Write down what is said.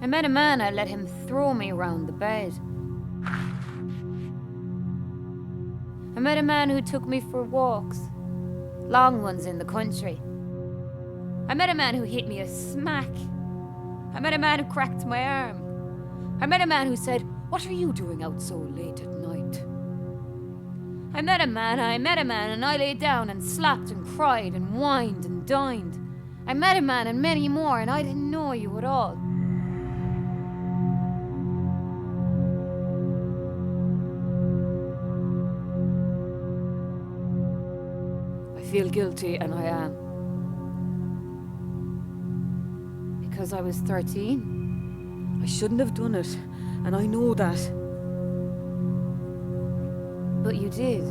I met a man, I let him throw me round the bed. I met a man who took me for walks, long ones in the country. I met a man who hit me a smack. I met a man who cracked my arm. I met a man who said, "What are you doing out so late at night?" I met a man, and I lay down and slapped and cried and whined and dined. I met a man and many more, and I didn't know you at all. I feel guilty, and I am. Because I was 13. I shouldn't have done it, and I know that. But you did.